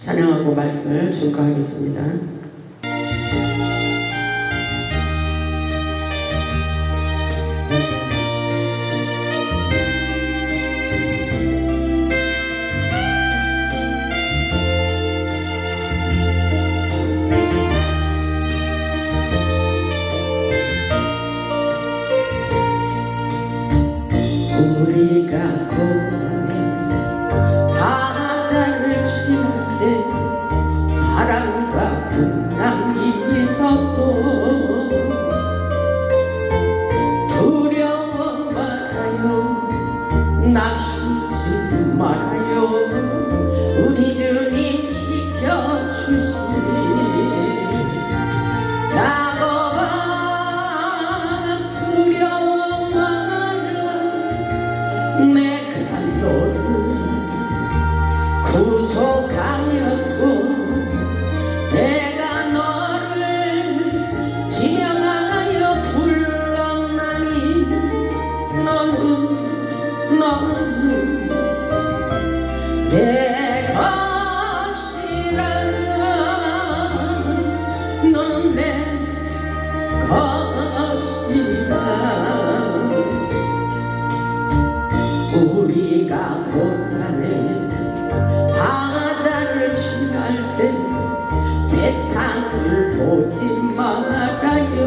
찬양하고 말씀을 증거하겠습니다. 우리가 고난의 바다를 지날 때 바람과 풍랑이 없고 두려워 말아요, 낙심치 말아요. 우리 주님 지켜주시니 내가 너를 구속하였고 내가 너를 지명하여 불렀나니 너는 내 것이라. 너는 내 것이라. 우리가 고난의 바다를 지날 때 세상을 보지 말아요.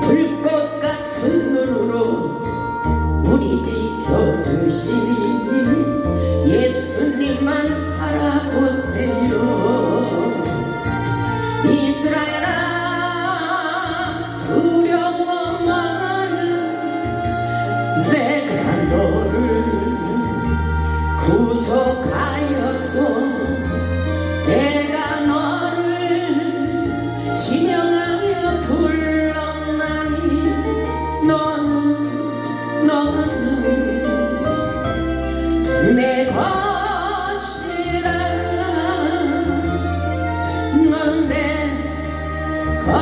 불꽃 같은 눈으로 우리 지켜주시니 예수님만 바라보세요. 이스라엘아, 두려워 내가 너를 구속하였고 내가 너를 지명하여 불렀나니 너는 내 것이라. 너는 내 것이라.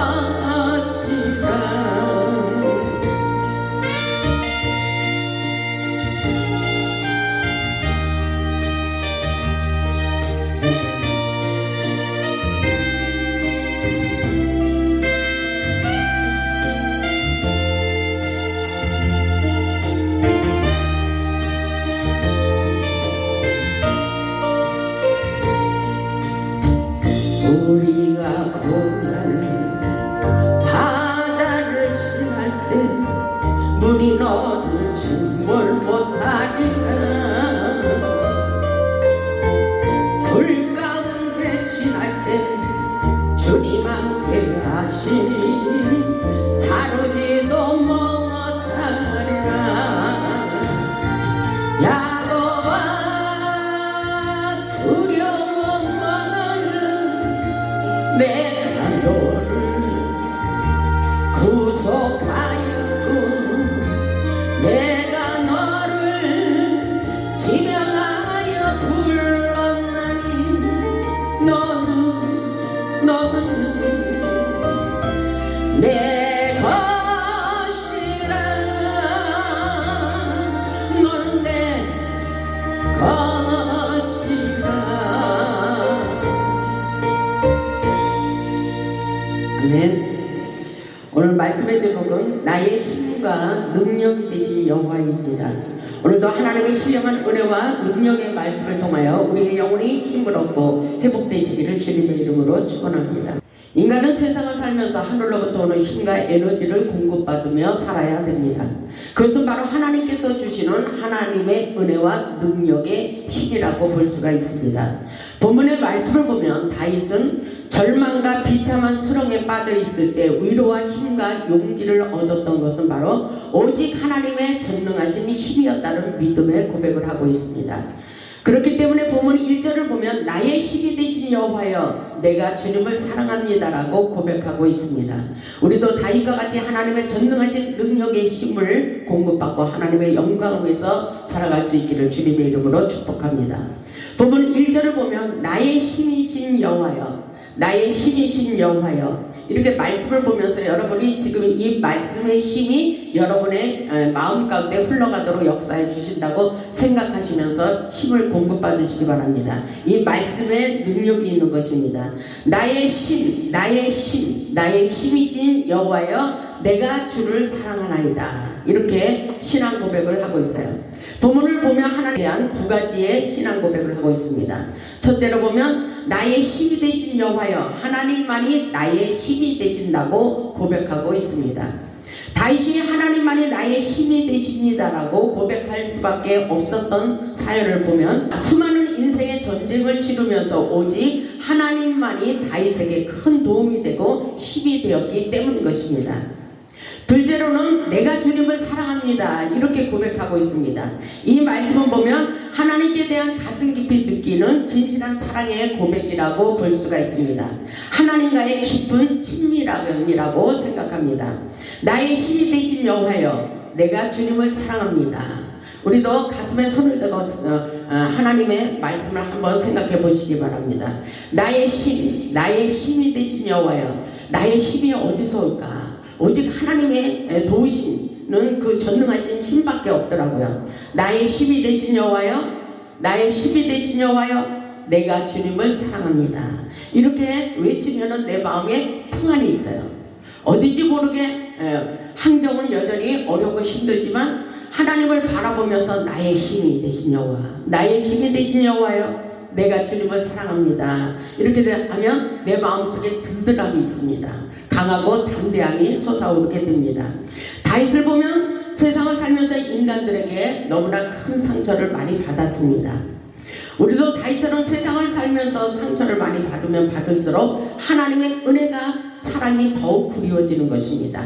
우리가 고난의 바다를 지날 때 물이 너를 침몰 못하리라. 불 가운데 지날 때 주님 함께 하시니 사르지도 못하리라. 야곱아, 두려워 내가 너를 구속하였고 내가 너를 지명하여 불렀나니 너는 내 것이라. 너는 내 것이라. 아멘. 오늘 말씀의 제목은 나의 힘과 능력이 되신 여호와입니다. 오늘도 하나님의 신령한 은혜와 능력의 말씀을 통하여 우리의 영혼이 힘을 얻고 회복되시기를 주님의 이름으로 축원합니다. 인간은 세상을 살면서 하늘로부터 오는 힘과 에너지를 공급받으며 살아야 됩니다. 그것은 바로 하나님께서 주시는 하나님의 은혜와 능력의 힘이라고 볼 수가 있습니다. 본문의 말씀을 보면 다윗은 절망과 비참한 수렁에 빠져 있을 때 위로와 힘과 용기를 얻었던 것은 바로 오직 하나님의 전능하신 힘이었다는 믿음의 고백을 하고 있습니다. 그렇기 때문에 본문 1절을 보면 나의 힘이 되신 여호와여 내가 주님을 사랑합니다라고 고백하고 있습니다. 우리도 다윗과 같이 하나님의 전능하신 능력의 힘을 공급받고 하나님의 영광을 위해서 살아갈 수 있기를 주님의 이름으로 축복합니다. 본문 1절을 보면 나의 힘이신 여호와여 나의 힘이신 여호와여 이렇게 말씀을 보면서 여러분이 지금 이 말씀의 힘이 여러분의 마음 가운데 흘러가도록 역사해 주신다고 생각하시면서 힘을 공급받으시기 바랍니다. 이 말씀에 능력이 있는 것입니다. 나의 힘, 나의 힘, 나의 힘이신 여호와여 내가 주를 사랑하나이다. 이렇게 신앙 고백을 하고 있어요. 본문을 보면 하나님에 대한 두 가지의 신앙 고백을 하고 있습니다. 첫째로 보면 나의 힘이 되신 여호와여 하나님만이 나의 힘이 되신다고 고백하고 있습니다. 다윗이 하나님만이 나의 힘이 되십니다라고 고백할 수밖에 없었던 사연을 보면 수많은 인생의 전쟁을 치르면서 오직 하나님만이 다윗에게 큰 도움이 되고 힘이 되었기 때문인 것입니다. 둘째로는 내가 주님을 사랑합니다. 이렇게 고백하고 있습니다. 이 말씀을 보면 하나님께 대한 가슴 깊이 느끼는 진실한 사랑의 고백이라고 볼 수가 있습니다. 하나님과의 깊은 친밀함이라고 생각합니다. 나의 힘이 되신 여호와여 내가 주님을 사랑합니다. 우리도 가슴에 손을 대고 하나님의 말씀을 한번 생각해 보시기 바랍니다. 나의 힘, 나의 힘이 되신 여호와여 나의 힘이 어디서 올까? 오직 하나님의 도우시는 그 전능하신 힘밖에 없더라고요. 나의 힘이 되신 여호와여 나의 힘이 되신 여호와여 내가 주님을 사랑합니다. 이렇게 외치면은 내 마음에 평안이 있어요. 어딘지 모르게 환경은 여전히 어렵고 힘들지만 하나님을 바라보면서 나의 힘이 되신 여호와 나의 힘이 되신 여호와여 내가 주님을 사랑합니다. 이렇게 하면 내 마음속에 든든함이 있습니다. 강하고 담대함이 솟아오르게 됩니다. 다윗을 보면 세상을 살면서 인간들에게 너무나 큰 상처를 많이 받았습니다. 우리도 다윗처럼 세상을 살면서 상처를 많이 받으면 받을수록 하나님의 은혜가 사랑이 더욱 그리워지는 것입니다.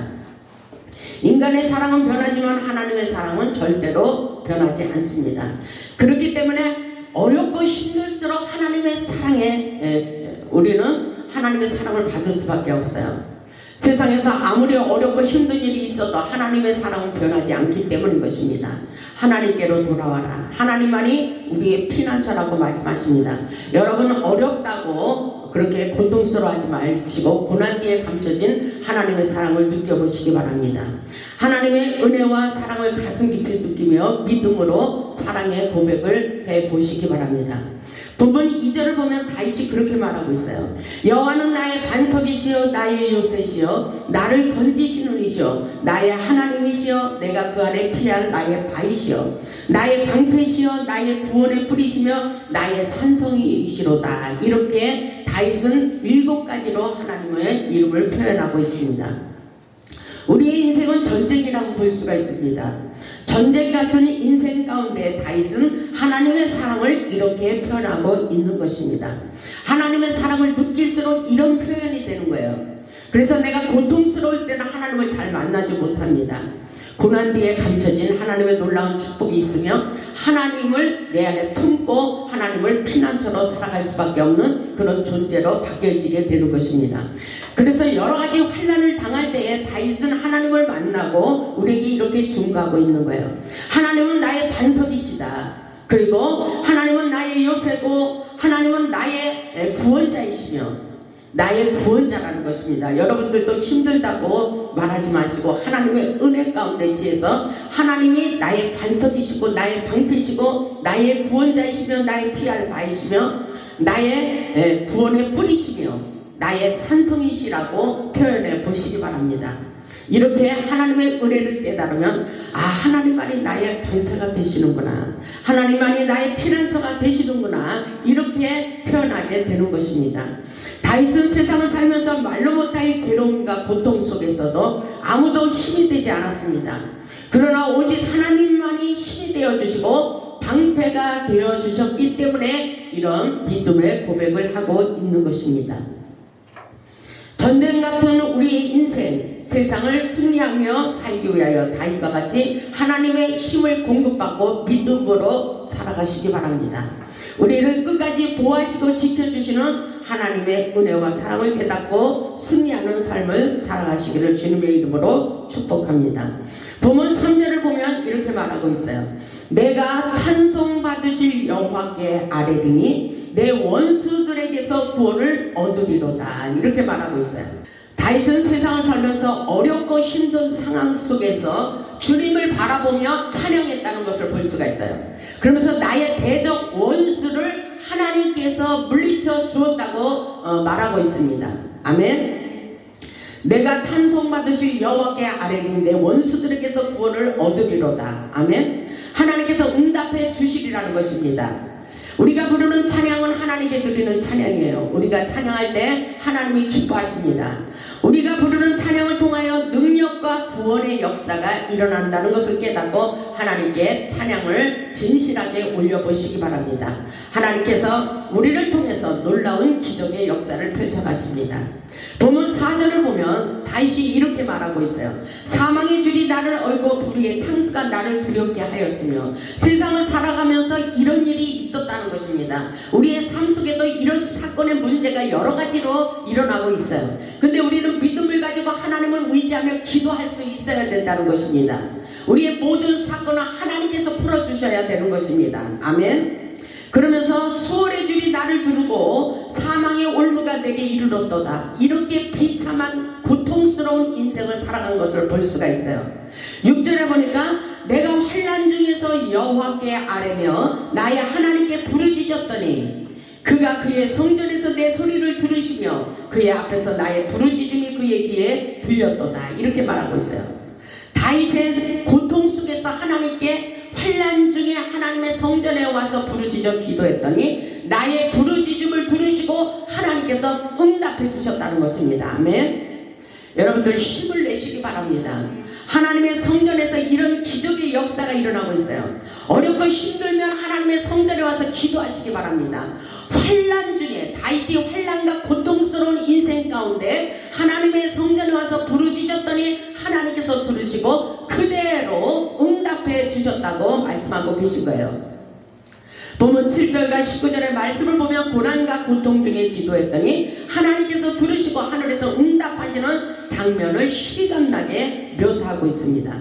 인간의 사랑은 변하지만 하나님의 사랑은 절대로 변하지 않습니다. 그렇기 때문에 어렵고 힘들수록 하나님의 사랑에 우리는 하나님의 사랑을 받을 수밖에 없어요. 세상에서 아무리 어렵고 힘든 일이 있어도 하나님의 사랑은 변하지 않기 때문인 것입니다. 하나님께로 돌아와라. 하나님만이 우리의 피난처라고 말씀하십니다. 여러분 어렵다고 그렇게 고통스러워하지 마시고 고난 뒤에 감춰진 하나님의 사랑을 느껴보시기 바랍니다. 하나님의 은혜와 사랑을 가슴 깊이 느끼며 믿음으로 사랑의 고백을 해보시기 바랍니다. 본문 2절을 보면 다윗이 그렇게 말하고 있어요. 여호와는 나의 반석이시여 나의 요새시여 나를 건지시는 이시여 나의 하나님이시여 내가 그 안에 피할 나의 바위시여 나의 방패시여 나의 구원의 뿌리시며 나의 산성이시로다. 이렇게 다윗은 7가지로 하나님의 이름을 표현하고 있습니다. 우리의 인생은 전쟁이라고 볼 수가 있습니다. 전쟁 같은 인생 가운데 다윗은 하나님의 사랑을 이렇게 표현하고 있는 것입니다. 하나님의 사랑을 느낄수록 이런 표현이 되는 거예요. 그래서 내가 고통스러울 때는 하나님을 잘 만나지 못합니다. 고난 뒤에 감춰진 하나님의 놀라운 축복이 있으며 하나님을 내 안에 품고 하나님을 피난처로 살아갈 수밖에 없는 그런 존재로 바뀌어지게 되는 것입니다. 그래서 여러가지 환난을 당할 때에 다윗은 하나님을 만나고 우리에게 이렇게 증거하고 있는 거예요. 하나님은 나의 반석이시다. 그리고 하나님은 나의 요새고 하나님은 나의 구원자이시며 나의 구원자라는 것입니다. 여러분들도 힘들다고 말하지 마시고 하나님의 은혜 가운데 지해서 하나님이 나의 반석이시고 나의 방패시고 나의 구원자이시며 나의 피할 바이시며 나의 구원의 뿌리시며 나의 산성이시라고 표현해 보시기 바랍니다. 이렇게 하나님의 은혜를 깨달으면 하나님만이 나의 방패가 되시는구나, 하나님만이 나의 피난처가 되시는구나, 이렇게 표현하게 되는 것입니다. 다윗은 세상을 살면서 말로 못할 괴로움과 고통 속에서도 아무도 힘이 되지 않았습니다. 그러나 오직 하나님만이 힘이 되어주시고 방패가 되어주셨기 때문에 이런 믿음의 고백을 하고 있는 것입니다. 전쟁 같은 우리의 인생, 세상을 승리하며 살기 위하여 다윗과 같이 하나님의 힘을 공급받고 믿음으로 살아가시기 바랍니다. 우리를 끝까지 보호하시고 지켜주시는 하나님의 은혜와 사랑을 깨닫고 승리하는 삶을 살아가시기를 주님의 이름으로 축복합니다. 본문 3절을 보면 이렇게 말하고 있어요. 내가 찬송받으실 여호와께 아뢰리니 내 원수들에게서 구원을 얻으리로다. 이렇게 말하고 있어요. 다윗은 세상을 살면서 어렵고 힘든 상황 속에서 주님을 바라보며 찬양했다는 것을 볼 수가 있어요. 그러면서 나의 대적 원수를 하나님께서 물리쳐 주었다고 말하고 있습니다. 아멘. 내가 찬송받으실 여호와께 아뢰니 내 원수들에게서 구원을 얻으리로다. 아멘. 하나님께서 응답해 주시리라는 것입니다. 우리가 부르는 찬양은 하나님께 드리는 찬양이에요. 우리가 찬양할 때 하나님이 기뻐하십니다. 우리가 부르는 찬양을 통하여 능력과 구원의 역사가 일어난다는 것을 깨닫고 하나님께 찬양을 진실하게 올려보시기 바랍니다. 하나님께서 우리를 통해서 놀라운 기적의 역사를 펼쳐가십니다. 본문 4절을 보면 다윗이 이렇게 말하고 있어요. 사망의 줄이 나를 얽고 불의의 창수가 나를 두렵게 하였으며 세상을 살아가면서 이런 일이 있었다는 것입니다. 우리의 삶 속에도 이런 사건의 문제가 여러 가지로 일어나고 있어요. 근데 우리는 믿음을 가지고 하나님을 의지하며 기도할 수 있어야 된다는 것입니다. 우리의 모든 사건은 하나님께서 풀어주셔야 되는 것입니다. 아멘. 그러면서 수월의 줄이 나를 두르고 사망의 올무가 내게 이르렀도다. 이렇게 비참한 고통스러운 인생을 살아간 것을 볼 수가 있어요. 6절에 보니까 내가 환난 중에서 여호와께 아뢰며 나의 하나님께 부르짖었더니 그가 그의 성전에서 내 소리를 들으시며 그의 앞에서 나의 부르짖음이 그의 귀에 들렸도다. 이렇게 말하고 있어요. 다윗의 고통 속에서 하나님께 환난 중에 하나님의 성전에 와서 부르짖어 기도했더니 나의 부르짖음을 들으시고 하나님께서 응답해 주셨다는 것입니다. 아멘. 여러분들 힘을 내시기 바랍니다. 하나님의 성전에서 이런 기적의 역사가 일어나고 있어요. 어렵고 힘들면 하나님의 성전에 와서 기도하시기 바랍니다. 환난 중에 다윗이 환난과 고통스러운 인생 가운데 하나님의 성전에 와서 부르짖었더니 하나님께서 들으시고 그대로 응답해 주셨다고 말씀하고 계신 거예요. 본문 7절과 19절의 말씀을 보면 고난과 고통 중에 기도했더니 하나님께서 들으시고 하늘에서 응답하시는 장면을 실감나게 묘사하고 있습니다.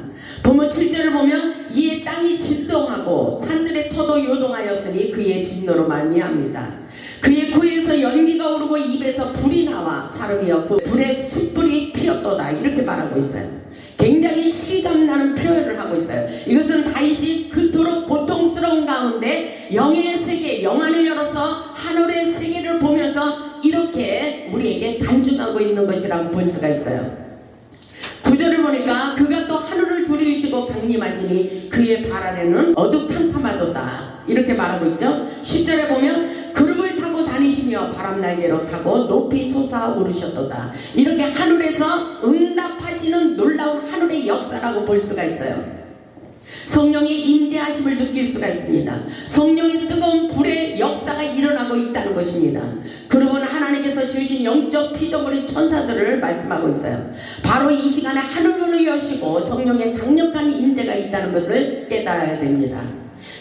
본문 7절을 보면 이에 땅이 진동하고 산들의 터도 요동하였으니 그의 진노로 말미암니다. 그의 코에서 연기가 오르고 입에서 불이 나와 사름이여 그 불의 숯불이 피었도다. 이렇게 말하고 있어요. 굉장히 실감나는 표현을 하고 있어요. 이것은 다윗이 그토록 고통스러운 가운데 영의 세계, 영안을 열어서 하늘의 세계를 보면서 이렇게 우리에게 간증하고 있는 것이라고 볼 수가 있어요. 9절을 보니까 그가 또 하늘을 두리우시고 강림하시니 그의 발 아래는 어두캄캄하도다. 이렇게 말하고 있죠. 10절에 보면 구름을 타고 다니시며 바람날개로 타고 높이 솟아오르셨도다. 이렇게 하늘에서 응답하시는 놀라운 하늘의 역사라고 볼 수가 있어요. 성령의 임재하심을 느낄 수가 있습니다. 성령의 뜨거운 불의 역사가 일어나고 있다는 것입니다. 그러면 하나님께서 지으신 영적 피조물의 천사들을 말씀하고 있어요. 바로 이 시간에 하늘문을 여시고 성령의 강력한 임재가 있다는 것을 깨달아야 됩니다.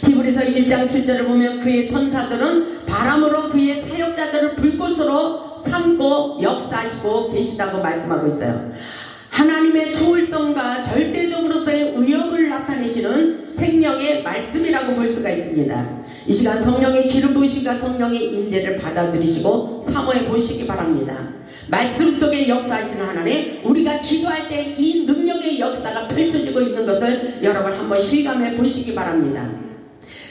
히브리서 1장 7절을 보면 그의 천사들은 바람으로 그의 사역자들을 불꽃으로 삼고 역사하시고 계시다고 말씀하고 있어요. 하나님의 초월성과 절대적으로서의 위엄을 나타내시는 생명의 말씀이라고 볼 수가 있습니다. 이 시간 성령의 기름 부으심과 성령의 임재를 받아들이시고 사모해 보시기 바랍니다. 말씀 속에 역사하시는 하나님, 우리가 기도할 때 이 능력의 역사가 펼쳐지고 있는 것을 여러분 한번 실감해 보시기 바랍니다.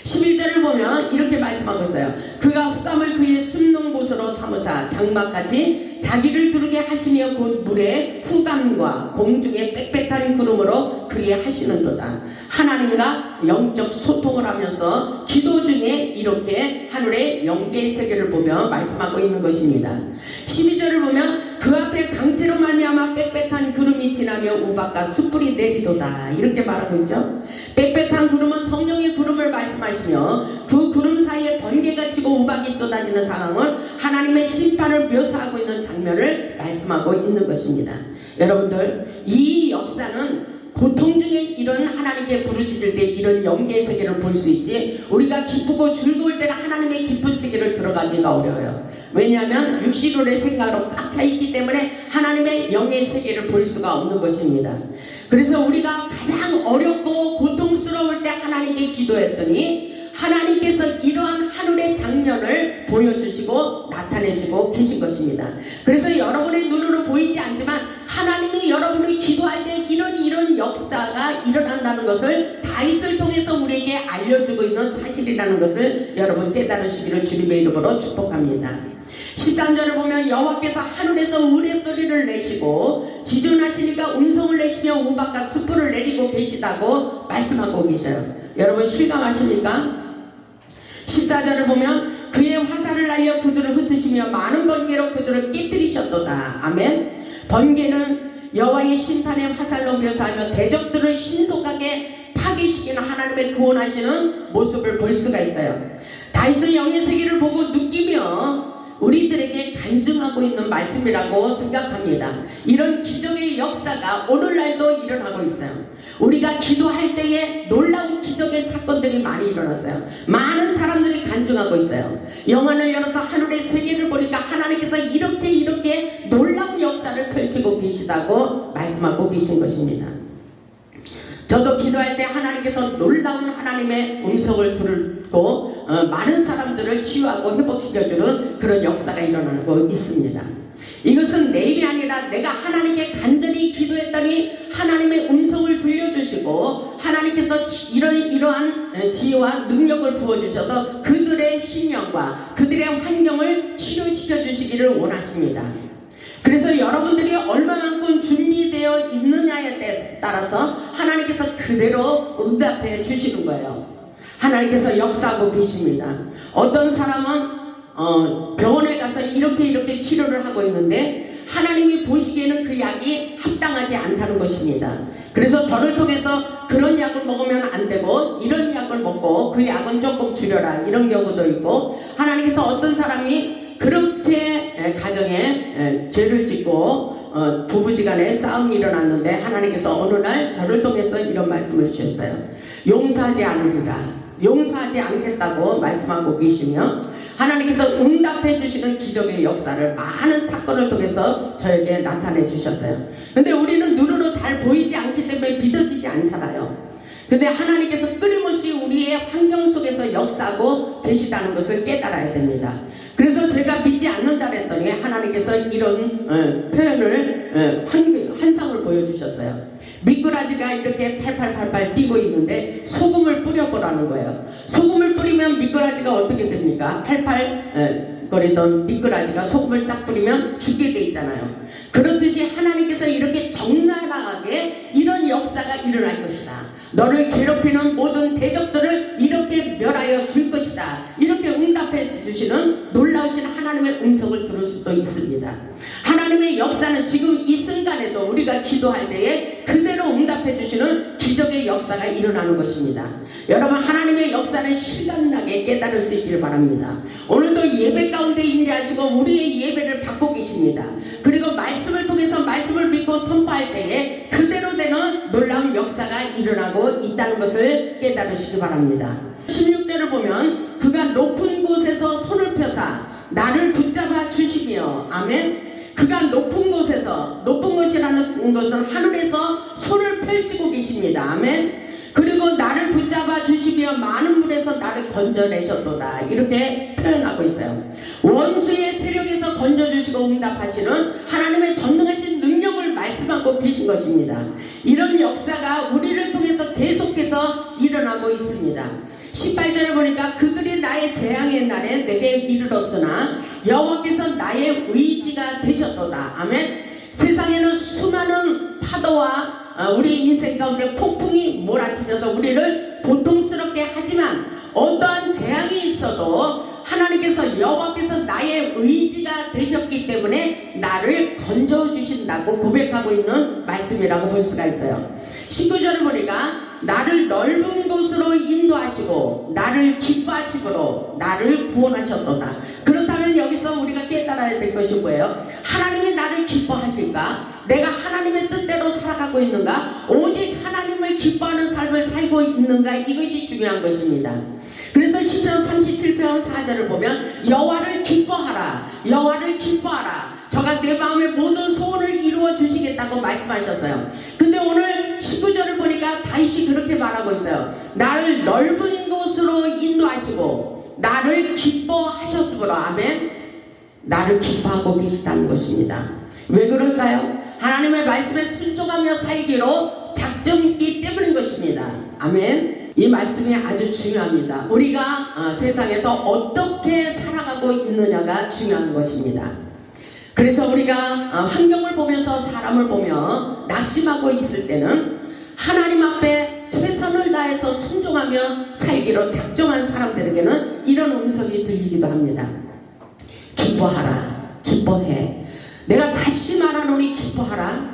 11절을 보면 이렇게 말씀하고 있어요. 그가 흑암을 그의 숨는 곳으로 삼으사 장막같이 자기를 두르게 하시며 곧 물의 흑암과 공중의 빽빽한 구름으로 그리 하시는도다. 하나님과 영적 소통을 하면서 기도 중에 이렇게 하늘의 영계의 세계를 보며 말씀하고 있는 것입니다. 12절을 보면 그 앞에 강체로 말미암아 빽빽한 구름이 지나며 우박과 숯불이 내리도다. 이렇게 말하고 있죠. 빽빽한 구름은 성령의 구름을 말씀하시며 그 구름 사이에 번개가 치고 우박이 쏟아지는 상황을 하나님의 심판을 묘사하고 있는 장면을 말씀하고 있는 것입니다. 여러분들, 이 역사는 고통 중에 이런 하나님께 부르짖을 때 이런 영계의 세계를 볼 수 있지, 우리가 기쁘고 즐거울 때는 하나님의 깊은 세계를 들어가기가 어려워요. 왜냐하면 육신론의 생각으로 꽉 차 있기 때문에 하나님의 영의 세계를 볼 수가 없는 것입니다. 그래서 우리가 가장 어렵고 고통스러울 때 하나님께 기도했더니 하나님께서 이러한 하늘의 장면을 보여주시고 나타내주고 계신 것입니다. 그래서 여러분의 눈으로 보이지 않지만 하나님이 여러분이 기도할 때 이런 역사가 일어난다는 것을 다윗을 통해서 우리에게 알려주고 있는 사실이라는 것을 여러분 깨달으시기를 주님의 이름으로 축복합니다. 13절을 보면 여호와께서 하늘에서 우레소리를 내시고 지존하시니까 음성을 내시며 우박과 숯불을 내리고 계시다고 말씀하고 계셔요. 여러분 실감하십니까? 14절을 보면 그의 화살을 날려 그들을 흩으시며 많은 번개로 그들을 깨뜨리셨도다. 아멘. 번개는 여호와의 심판의 화살로 묘사하며 대적들을 신속하게 파괴시키는 하나님의 구원하시는 모습을 볼 수가 있어요. 다윗은 영의 세계를 보고 느끼며 우리들에게 간증하고 있는 말씀이라고 생각합니다. 이런 기적의 역사가 오늘날도 일어나고 있어요. 우리가 기도할 때에 놀라운 기적의 사건들이 많이 일어났어요. 많은 사람들이 간증하고 있어요. 영안을 열어서 하늘의 세계를 보니까 하나님께서 이렇게 놀라운 역사를 펼치고 계시다고 말씀하고 계신 것입니다. 저도 기도할 때 하나님께서 놀라운 하나님의 음성을 듣고 많은 사람들을 치유하고 회복시켜주는 그런 역사가 일어나고 있습니다. 이것은 내 입이 아니라 내가 하나님께 간절히 기도했더니 하나님의 음성을 들려주시고 하나님께서 이러한 지혜와 능력을 부어주셔서 그들의 심령과 그들의 환경을 치료시켜 주시기를 원하십니다. 그래서 여러분들이 얼마만큼 준비되어 있느냐에 따라서 하나님께서 그대로 응답해 주시는 거예요. 하나님께서 역사하고 계십니다. 어떤 사람은 병원에 가서 이렇게 치료를 하고 있는데 하나님이 보시기에는 그 약이 합당하지 않다는 것입니다. 그래서 저를 통해서 그런 약을 먹으면 안 되고 이런 약을 먹고 그 약은 조금 줄여라 이런 경우도 있고, 하나님께서 어떤 사람이 그렇게 가정에 죄를 짓고 부부지간에 싸움이 일어났는데 하나님께서 어느 날 저를 통해서 이런 말씀을 주셨어요. 용서하지 않으리라, 용서하지 않겠다고 말씀하고 계시며 하나님께서 응답해 주시는 기적의 역사를 많은 사건을 통해서 저에게 나타내 주셨어요. 근데 우리는 눈으로 잘 보이지 않기 때문에 믿어지지 않잖아요. 근데 하나님께서 끊임없이 우리의 환경 속에서 역사하고 계시다는 것을 깨달아야 됩니다. 그래서 제가 믿지 않는다 했더니 하나님께서 이런 표현을 환상을 보여주셨어요. 미꾸라지가 이렇게 팔팔 뛰고 있는데 소금을 뿌려보라는 거예요. 소금을 뿌리면 미꾸라지가 어떻게 됩니까? 팔팔 거리던 미꾸라지가 소금을 쫙 뿌리면 죽게 돼 있잖아요. 그렇듯이 하나님께서 이렇게 적나라하게 이런 역사가 일어날 것이다. 너를 괴롭히는 모든 대적들을 이렇게 멸하여 줄 것이다. 이렇게 응답해 주시는 놀라우신 하나님의 음성을 들을 수도 있습니다. 하나님의 역사는 지금 이 순간에도 우리가 기도할 때에 그대로 응답해 주시는 기적의 역사가 일어나는 것입니다. 여러분, 하나님의 역사는 실감나게 깨달을 수 있기를 바랍니다. 오늘도 예배 가운데 임재하시고 우리의 예배를 받고 계십니다. 그리고 말씀을 통해서 말씀을 믿고 선포할 때에 그대로 되는 놀라운 역사가 일어나고 있다는 것을 깨달으시기 바랍니다. 16절을 보면 그가 높은 곳에서 손을 펴사 나를 붙잡아 주시며, 아멘. 그가 높은 곳에서, 높은 곳이라는 것은 하늘에서 손을 펼치고 계십니다. 아멘. 그리고 나를 붙잡아 주시며 많은 물에서 나를 건져내셨도다. 이렇게 표현하고 있어요. 원수의 세력에서 건져주시고 응답하시는 하나님의 전능하신 능력을 말씀하고 계신 것입니다. 이런 역사가 우리를 통해서 계속해서 일어나고 있습니다. 18절에 보니까 그들이 나의 재앙의 날에 내게 이르렀으나 여호와께서 나의 의지가 되셨도다. 아멘. 세상에는 수많은 파도와 우리 인생 가운데 폭풍이 몰아치면서 우리를 고통스럽게 하지만 어떠한 재앙이 있어도 하나님께서 여호와께서 나의 의지가 되셨기 때문에 나를 건져주신다고 고백하고 있는 말씀이라고 볼 수가 있어요. 19절을 보니까 나를 넓은 곳으로 인도하시고 나를 기뻐하시므로 나를 구원하셨도다. 그렇다면 여기서 우리가 깨달아야 될 것이 뭐예요? 하나님이 나를 기뻐하실까? 내가 하나님의 뜻대로 살아가고 있는가? 오직 하나님을 기뻐하는 삶을 살고 있는가? 이것이 중요한 것입니다. 그래서 시편 37편 4절을 보면 여호와를 기뻐하라, 여호와를 기뻐하라, 저가 내 마음의 모든 소원을 이루어 주시겠다고 말씀하셨어요. 근데 오늘 19절을 보니까 다윗이 그렇게 말하고 있어요. 나를 넓은 곳으로 곳으로 인도하시고 나를 기뻐하셨으므로 아멘. 나를 기뻐하고 계시다는 것입니다. 왜 그럴까요? 하나님의 말씀에 순종하며 살기로 작정했기 때문인 것입니다. 아멘. 이 말씀이 아주 중요합니다. 우리가 세상에서 어떻게 살아가고 있느냐가 중요한 것입니다. 그래서 우리가 환경을 보면서 사람을 보며 낙심하고 있을 때는 하나님 앞에 최선을 다해서 순종하며 살기로 작정한 사람들에게는 이런 음성이 들리기도 합니다. 기뻐하라. 기뻐해. 내가 다시 말하노니 기뻐하라.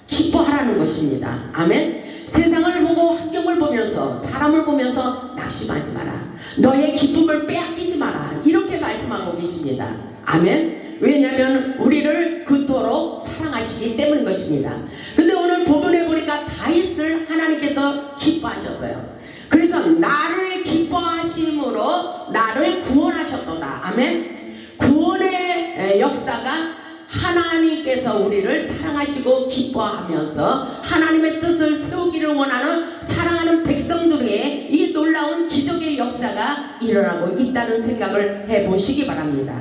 기뻐하라는 것입니다. 아멘. 세상을 보고 환경을 보면서 사람을 보면서 낙심하지 마라. 너의 기쁨을 빼앗기지 마라. 이렇게 말씀하고 계십니다. 아멘. 왜냐하면 우리를 그토록 사랑하시기 때문인 것입니다. 근데 오늘 본문에 보니까 다윗을 하나님께서 기뻐하셨어요. 그래서 나를 기뻐하심으로 나를 구원하셨도다. 아멘. 구원의 역사가 하나님께서 우리를 사랑하시고 기뻐하면서 하나님의 뜻을 세우기를 원하는 사랑하는 백성들에게 이 놀라운 기적의 역사가 일어나고 있다는 생각을 해보시기 바랍니다.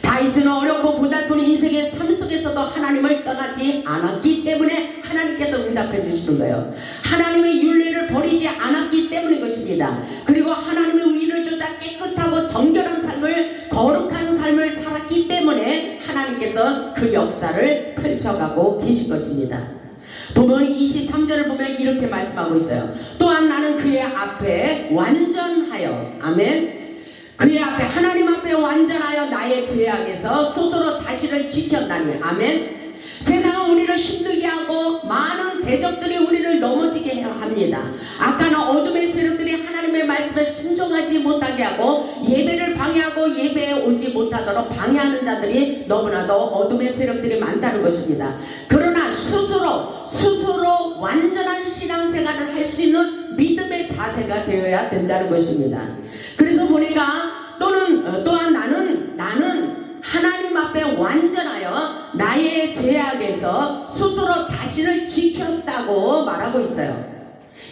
다윗은 어렵고 고달픈 인생의 삶 속에서도 하나님을 떠나지 않았기 때문에 하나님께서 응답해 주시는 거예요. 하나님의 율례를 버리지 않았기 때문인 것입니다. 그리고 하나님의 의를 쫓아 깨끗하고 정결한 삶을, 거룩한 삶을 살았기 때문에 하나님께서 그 역사를 펼쳐가고 계신 것입니다. 본문 23절을 보면 이렇게 말씀하고 있어요. 또한 나는 그의 앞에 완전하여, 아멘. 그의 앞에, 하나님 앞에 완전하여 나의 죄악에서 스스로 자신을 지켰다니. 아멘. 세상은 우리를 힘들게 하고 많은 대적들이 우리를 넘어지게 합니다. 악한 어둠의 세력들이 하나님의 말씀에 순종하지 못하게 하고 예배를 방해하고 예배에 오지 못하도록 방해하는 자들이 너무나도 어둠의 세력들이 많다는 것입니다. 그러나 스스로 완전한 신앙생활을 할 수 있는 믿음의 자세가 되어야 된다는 것입니다. 그래서 보니까 또한 나는 하나님 앞에 완전하여 나의 죄악에서 스스로 자신을 지켰다고 말하고 있어요.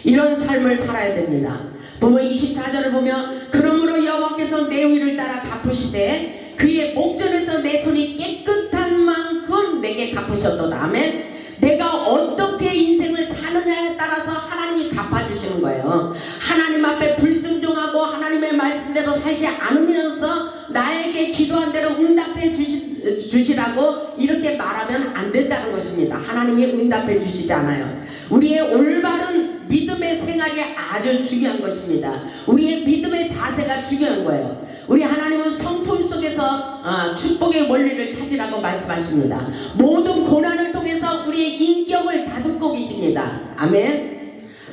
이런 삶을 살아야 됩니다. 본문 24절을 보면 그러므로 여호와께서 내 의를 따라 갚으시되 그의 목전에서 내 손이 깨끗한 만큼 내게 갚으셨도다. 아멘. 내가 어떻게 인생을 사느냐에 따라서 하나님이 갚아주시는 거예요. 하나님 앞에 불순종하고 하나님의 말씀대로 살지 않으면서 나에게 기도한 대로 응답해 주시라고 이렇게 말하면 안 된다는 것입니다. 하나님이 응답해 주시지 않아요. 우리의 올바른 믿음의 생활이 아주 중요한 것입니다. 우리의 믿음의 자세가 중요한 거예요. 우리 하나님은 성품 속에서 축복의 원리를 찾으라고 말씀하십니다. 모든 고난을 통해서 우리의 인격을 다듬고 계십니다. 아멘.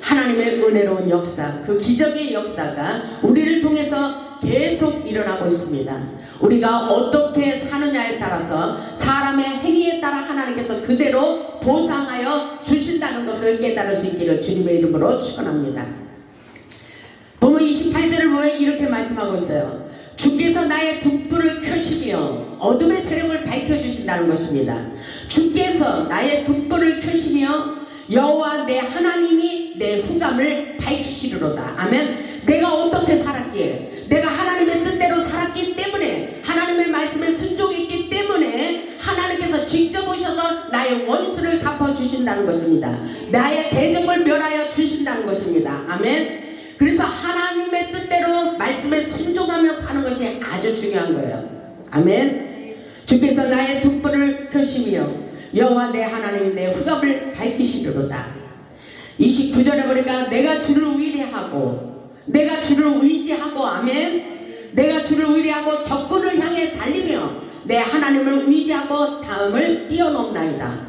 하나님의 은혜로운 역사, 그 기적의 역사가 우리를 통해서 계속 일어나고 있습니다. 우리가 어떻게 사느냐에 따라서 사람의 행위에 따라 하나님께서 그대로 보상하여 주신다는 것을 깨달을 수 있기를 주님의 이름으로 축원합니다. 본문 28절을 보면 이렇게 말씀하고 있어요. 주께서 나의 등불을 켜시며 어둠의 세력을 밝혀주신다는 것입니다. 주께서 나의 등불을 켜시며 여호와 내 하나님이 내 흑암을 밝히시리로다. 아멘. 내가 어떻게 살았기에, 내가 하나님의 뜻대로 살았기 때문에, 하나님의 말씀에 순종했기 때문에 하나님께서 직접 오셔서 나의 원수를 갚아주신다는 것입니다. 나의 대적을 멸하여 주신다는 것입니다. 아멘. 그래서 하나님의 뜻대로 말씀에 순종하며 사는 것이 아주 중요한 거예요. 아멘. 주께서 나의 등불을 켜시며 여호와 내 하나님 내 흑암을 밝히시리로다. 29절에 보니까 내가 주를 의뢰하고, 내가 주를 의지하고, 아멘. 내가 주를 의뢰하고 적군을 향해 달리며 내 하나님을 의지하고 다음을 뛰어넘나이다.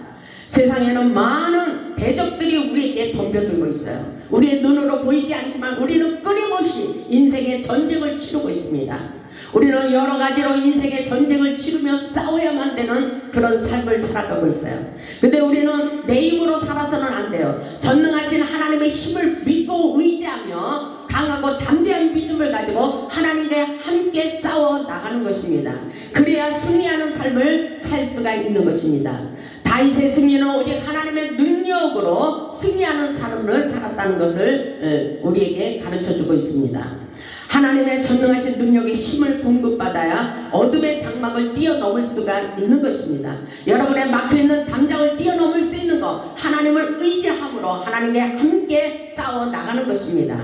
세상에는 많은 대적들이 우리에게 덤벼들고 있어요. 우리의 눈으로 보이지 않지만 우리는 끊임없이 인생의 전쟁을 치르고 있습니다. 우리는 여러 가지로 인생의 전쟁을 치르며 싸워야만 되는 그런 삶을 살아가고 있어요. 근데 우리는 내 힘으로 살아서는 안 돼요. 전능하신 하나님의 힘을 믿고 의지하며 강하고 담대한 믿음을 가지고 하나님과 함께 싸워 나가는 것입니다. 그래야 승리하는 삶을 살 수가 있는 것입니다. 다윗의 승리는 오직 하나님의 능력으로 승리하는 삶을 살았다는 것을 우리에게 가르쳐주고 있습니다. 하나님의 전능하신 능력의 힘을 공급받아야 어둠의 장막을 뛰어넘을 수가 있는 것입니다. 여러분의 막혀있는 담장을 뛰어넘을 수 있는 것, 하나님을 의지함으로 하나님과 함께 싸워 나가는 것입니다.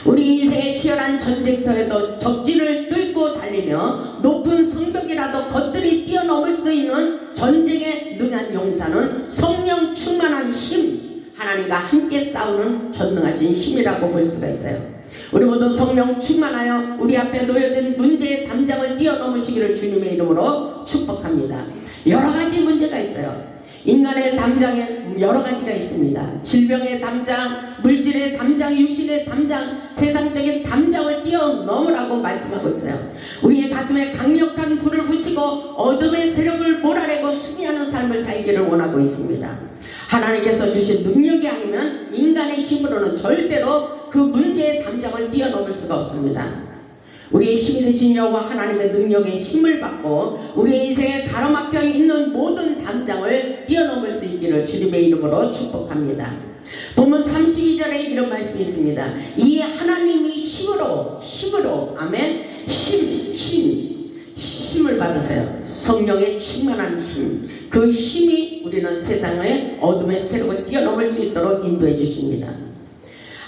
우리 인생의 치열한 전쟁터에도 적진을 뚫고 달리며 높은 성벽이라도 겉들이 뛰어넘을 수 있는 전쟁에 능한 용사는 성령 충만한 힘, 하나님과 함께 싸우는 전능하신 힘이라고 볼 수가 있어요. 우리 모두 성령 충만하여 우리 앞에 놓여진 문제의 담장을 뛰어넘으시기를 주님의 이름으로 축복합니다. 여러가지 문제가 있어요. 인간의 담장에 여러 가지가 있습니다. 질병의 담장, 물질의 담장, 육신의 담장, 세상적인 담장을 뛰어넘으라고 말씀하고 있어요. 우리의 가슴에 강력한 불을 붙이고 어둠의 세력을 몰아내고 승리하는 삶을 살기를 원하고 있습니다. 하나님께서 주신 능력이 아니면 인간의 힘으로는 절대로 그 문제의 담장을 뛰어넘을 수가 없습니다. 우리의 힘이 되신 여호와 하나님의 능력의 힘을 받고 우리의 인생에 가로막혀 있는 모든 담장을 뛰어넘을 수 있기를 주님의 이름으로 축복합니다. 본문 32절에 이런 말씀이 있습니다. 이 하나님이 힘으로 아멘, 힘을 받으세요. 성령의 충만한 힘, 그 힘이 우리는 세상의 어둠의 세력을 뛰어넘을 수 있도록 인도해 주십니다.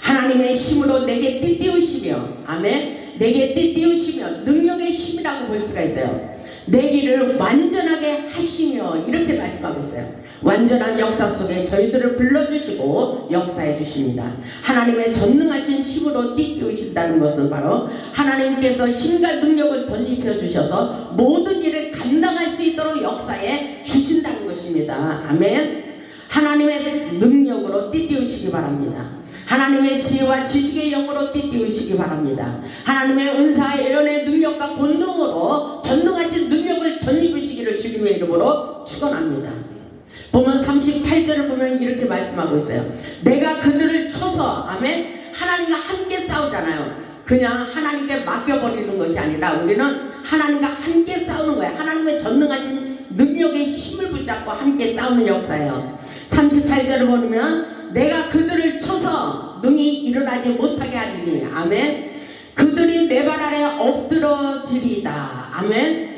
하나님의 힘으로 내게 띠띠우시며, 아멘, 내게 띠띠우시며 능력의 힘이라고 볼 수가 있어요. 내 길을 완전하게 하시며 이렇게 말씀하고 있어요. 완전한 역사 속에 저희들을 불러주시고 역사해 주십니다. 하나님의 전능하신 힘으로 띠띠우신다는 것은 바로 하나님께서 힘과 능력을 덧입혀 주셔서 모든 일을 감당할 수 있도록 역사해 주신다는 것입니다. 아멘. 하나님의 능력으로 띠띠우시기 바랍니다. 하나님의 지혜와 지식의 영으로 띠띠우시기 바랍니다. 하나님의 은사와 예언의 능력과 권능으로 전능하신 능력을 덧입으시기를 주님의 이름으로 축원합니다. 보면 38절을 보면 이렇게 말씀하고 있어요. 내가 그들을 쳐서, 아멘, 하나님과 함께 싸우잖아요. 그냥 하나님께 맡겨버리는 것이 아니라 우리는 하나님과 함께 싸우는 거예요. 하나님의 전능하신 능력의 힘을 붙잡고 함께 싸우는 역사예요. 38절을 보면 내가 그들을 쳐서 능히 일어나지 못하게 하리니, 아멘, 그들이 내 발 아래 엎드러지리이다. 아멘.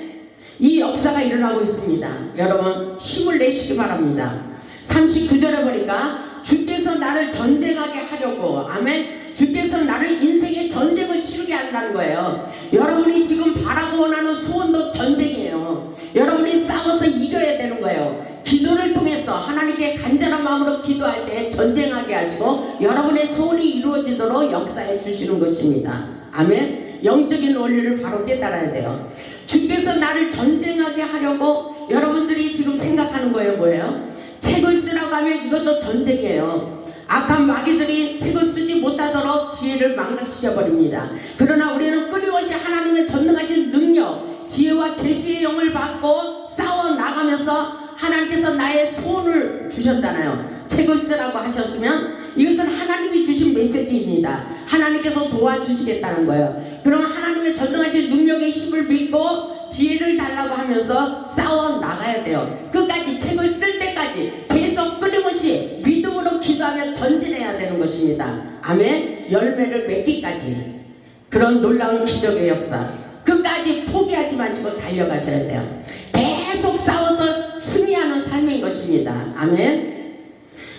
이 역사가 일어나고 있습니다. 여러분 힘을 내시기 바랍니다. 39절에 보니까 주께서 나를 전쟁하게 하려고, 아멘, 주께서 나를 인생의 전쟁을 치르게 한다는 거예요. 여러분이 지금 바라고 원하는 소원도 전쟁이에요. 여러분이 싸워서 이겨야 되는 거예요. 기도를 통해서 하나님께 간절한 마음으로 기도할 때 전쟁하게 하시고 여러분의 소원이 이루어지도록 역사해 주시는 것입니다. 아멘. 영적인 원리를 바로 깨달아야 돼요. 주께서 나를 전쟁하게 하려고 여러분들이 지금 생각하는 거예요. 뭐예요? 책을 쓰라고 하면 이것도 전쟁이에요. 악한 마귀들이 책을 쓰지 못하도록 지혜를 망각시켜버립니다. 그러나 우리는 끊임없이 하나님의 전능하신 능력, 지혜와 계시의 영을 받고 싸워 나가면서 하나님께서 나의 소원을 주셨잖아요. 책을 쓰라고 하셨으면 이것은 하나님이 주신 메시지입니다. 하나님께서 도와주시겠다는 거예요. 그럼 하나님의 전능하신 능력의 힘을 믿고 지혜를 달라고 하면서 싸워 나가야 돼요. 끝까지 책을 쓸 때까지 계속 끊임없이 믿음으로 기도하며 전진해야 되는 것입니다. 아멘. 열매를 맺기까지. 그런 놀라운 기적의 역사, 끝까지 포기하지 마시고 달려가셔야 돼요. 계속 싸워서 승리하는 삶인 것입니다. 아멘.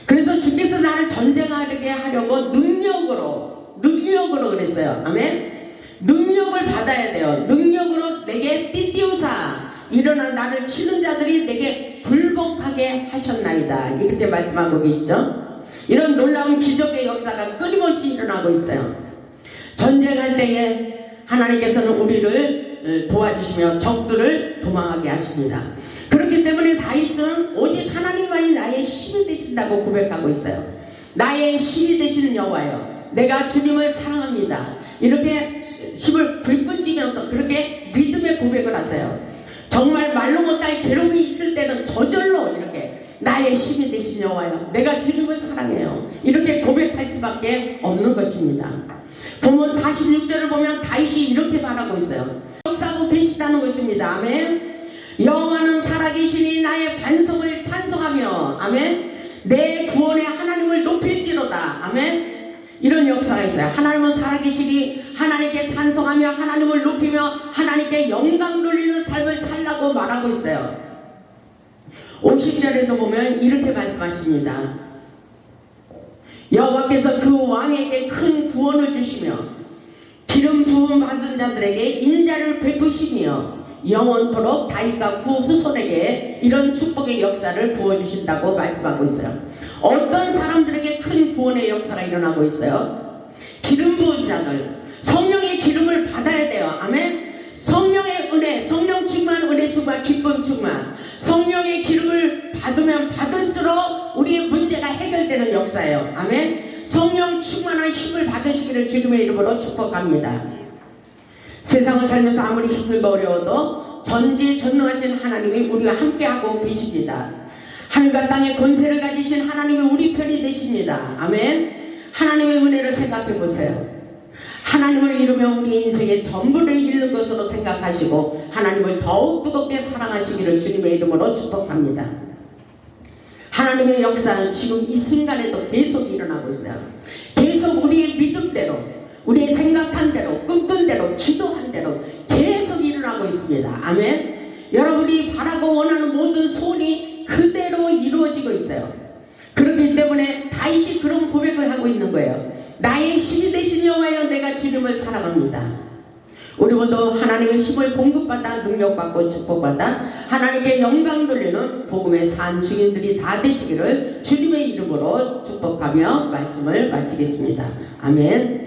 그래서 주께서 나를 전쟁하게 하려고 능력으로 그랬어요. 아멘. 능력을 받아야 돼요. 능력으로 내게 띠띠우사 일어나 나를 치는 자들이 내게 굴복하게 하셨나이다. 이렇게 말씀하고 계시죠. 이런 놀라운 기적의 역사가 끊임없이 일어나고 있어요. 전쟁할 때에 하나님께서는 우리를 도와주시며 적들을 도망하게 하십니다. 그렇기 때문에 다윗은 오직 하나님만이 나의 힘이 되신다고 고백하고 있어요. 나의 힘이 되시는 여호와여, 내가 주님을 사랑합니다. 이렇게 힘을 불끈지면서 그렇게 믿음의 고백을 하세요. 정말 말로 못할 괴로움이 있을 때는 저절로 이렇게 나의 힘이 되신 여호와여, 내가 주님을 사랑해요. 이렇게 고백할 수밖에 없는 것입니다. 본문 46절을 보면 다윗이 이렇게 말하고 있어요. 역사하고 계시다는 것입니다. 아멘. 여호와는 살아계시니 나의 반석을 찬송하며, 아멘, 내 구원의 하나님을 높일지로다. 아멘. 이런 역사가 있어요. 하나님은 살아계시니 하나님께 찬송하며 하나님을 높이며 하나님께 영광 돌리는 삶을 살라고 말하고 있어요. 50절에도 보면 이렇게 말씀하십니다. 여호와께서 그 왕에게 큰 구원을 주시며 기름 부음 받은 자들에게 인자를 베푸시며 영원토록 다윗과 그 후손에게 이런 축복의 역사를 부어주신다고 말씀하고 있어요. 어떤 사람들에게 큰 구원의 역사가 일어나고 있어요? 기름 부은 자들, 성령의 기름을 받아야 돼요. 아멘. 성령의 은혜, 성령 충만, 은혜 충만, 기쁨 충만. 성령의 기름을 받으면 받을수록 우리의 문제가 해결되는 역사예요. 아멘. 성령 충만한 힘을 받으시기를 주님의 이름으로 축복합니다. 세상을 살면서 아무리 힘들고 어려워도 전지전능하신 하나님이 우리와 함께하고 계십니다. 하늘과 땅의 권세를 가지신 하나님이 우리 편이 되십니다. 아멘. 하나님의 은혜를 생각해 보세요. 하나님을 잃으면 우리 인생의 전부를 잃는 것으로 생각하시고 하나님을 더욱 뜨겁게 사랑하시기를 주님의 이름으로 축복합니다. 하나님의 역사는 지금 이 순간에도 계속 일어나고 있어요. 계속 우리의 믿음대로, 우리의 생각한 대로, 꿈꾼 대로, 기도한 대로 계속 일어나고 있습니다. 아멘. 여러분이 바라고 원하는 모든 소원이 그대로 이루어지고 있어요. 그렇기 때문에 다윗이 그런 고백을 하고 있는 거예요. 나의 힘이 되신 여호와여, 내가 주님을 사랑합니다. 우리 모두 하나님의 힘을 공급받아 능력받고 축복받아 하나님께 영광 돌리는 복음의 산 증인들이 다 되시기를 주님의 이름으로 축복하며 말씀을 마치겠습니다. 아멘.